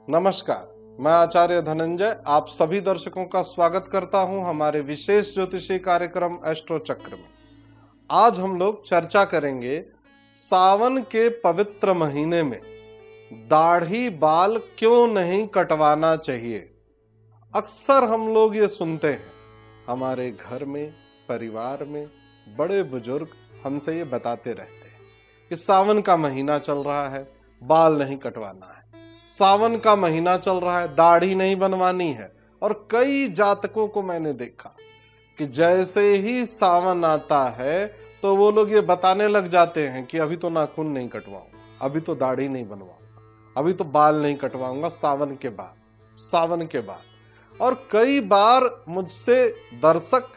नमस्कार, मैं आचार्य धनंजय आप सभी दर्शकों का स्वागत करता हूं हमारे विशेष ज्योतिषी कार्यक्रम एस्ट्रो चक्र में। आज हम लोग चर्चा करेंगे सावन के पवित्र महीने में दाढ़ी बाल क्यों नहीं कटवाना चाहिए। अक्सर हम लोग ये सुनते हैं, हमारे घर में, परिवार में बड़े बुजुर्ग हमसे ये बताते रहते हैं कि सावन का महीना चल रहा है, बाल नहीं कटवाना है, सावन का महीना चल रहा है, दाढ़ी नहीं बनवानी है। और कई जातकों को मैंने देखा कि जैसे ही सावन आता है तो वो लोग ये बताने लग जाते हैं कि अभी तो नाखून नहीं कटवाऊंगा, अभी तो दाढ़ी नहीं बनवाऊंगा, अभी तो बाल नहीं कटवाऊंगा, सावन के बाद। और कई बार मुझसे दर्शक,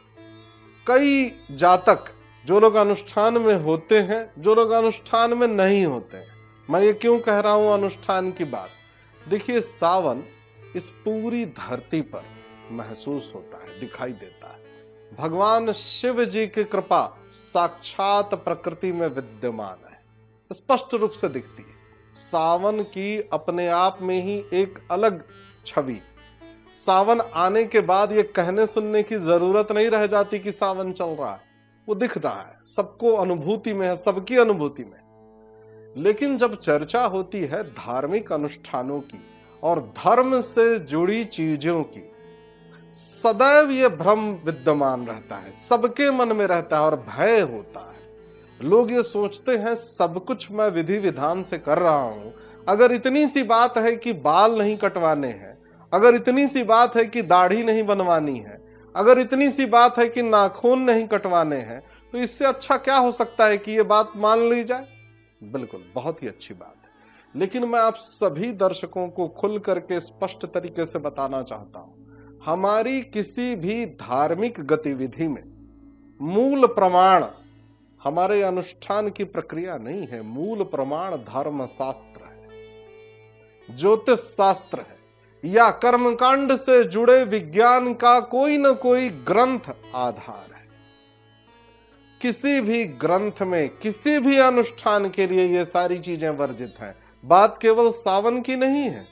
कई जातक जो लोग अनुष्ठान में होते हैं, जो लोग अनुष्ठान में नहीं होते हैं, मैं ये क्यों कह रहा हूं अनुष्ठान की बात। देखिए, सावन इस पूरी धरती पर महसूस होता है, दिखाई देता है। भगवान शिव जी की कृपा साक्षात प्रकृति में विद्यमान है, स्पष्ट रूप से दिखती है। सावन की अपने आप में ही एक अलग छवि। सावन आने के बाद ये कहने सुनने की जरूरत नहीं रह जाती कि सावन चल रहा है, वो दिख रहा है, सबको अनुभूति में है, सबकी अनुभूति में। लेकिन जब चर्चा होती है धार्मिक अनुष्ठानों की और धर्म से जुड़ी चीजों की, सदैव ये भ्रम विद्यमान रहता है, सबके मन में रहता है और भय होता है। लोग ये सोचते हैं सब कुछ मैं विधि विधान से कर रहा हूं, अगर इतनी सी बात है कि बाल नहीं कटवाने हैं, अगर इतनी सी बात है कि दाढ़ी नहीं बनवानी है, अगर इतनी सी बात है कि नाखून नहीं कटवाने हैं, तो इससे अच्छा क्या हो सकता है कि ये बात मान ली जाए। बिल्कुल, बहुत ही अच्छी बात है। लेकिन मैं आप सभी दर्शकों को खुल करके स्पष्ट तरीके से बताना चाहता हूं, हमारी किसी भी धार्मिक गतिविधि में मूल प्रमाण हमारे अनुष्ठान की प्रक्रिया नहीं है। मूल प्रमाण धर्म शास्त्र है, ज्योतिष शास्त्र है, या कर्मकांड से जुड़े विज्ञान का कोई न कोई ग्रंथ आधार है। किसी भी ग्रंथ में, किसी भी अनुष्ठान के लिए ये सारी चीजें वर्जित हैं। बात केवल सावन की नहीं है।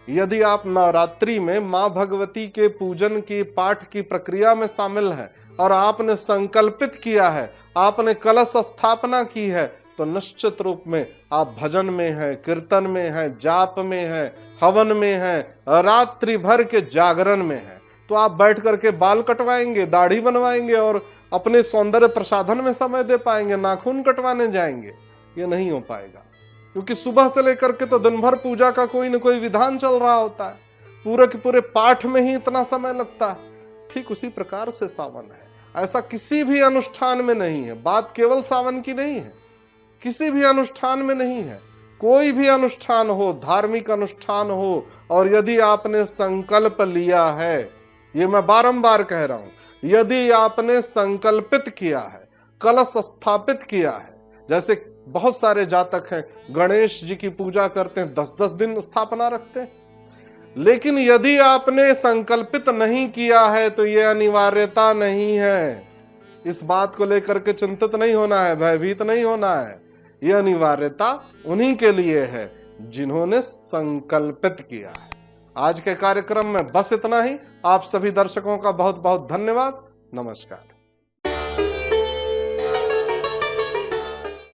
यदि आप नवरात्रि में मां भगवती के पूजन की पाठ की प्रक्रिया में शामिल हैं और आपने संकल्पित किया है, आपने कलश स्थापना की है, तो निश्चित रूप में आप भजन में हैं, कीर्तन में हैं, जाप में हैं, हवन में हैं, रात्रि भर के जागरण में हैं, तो आप बैठ करके बाल कटवाएंगे, दाढ़ी बनवाएंगे और अपने सौंदर्य प्रसाधन में समय दे पाएंगे, नाखून कटवाने जाएंगे? ये नहीं हो पाएगा, क्योंकि सुबह से लेकर के तो दिन भर पूजा का कोई न कोई विधान चल रहा होता है, पूरे के पूरे पाठ में ही इतना समय लगता है। ठीक उसी प्रकार से सावन है, ऐसा किसी भी अनुष्ठान में नहीं है। बात केवल सावन की नहीं है, किसी भी अनुष्ठान में नहीं है। कोई भी अनुष्ठान हो, धार्मिक अनुष्ठान हो, और यदि आपने संकल्प लिया है, ये मैं बारंबार कह रहा हूं, यदि आपने संकल्पित किया है, कलश स्थापित किया है, जैसे बहुत सारे जातक हैं गणेश जी की पूजा करते हैं, 10-10 दिन स्थापना रखते हैं। लेकिन यदि आपने संकल्पित नहीं किया है तो यह अनिवार्यता नहीं है। इस बात को लेकर के चिंतित नहीं होना है, भयभीत नहीं होना है। यह अनिवार्यता उन्हीं के लिए है जिन्होंने संकल्पित किया है। आज के कार्यक्रम में बस इतना ही। आप सभी दर्शकों का बहुत बहुत धन्यवाद। नमस्कार।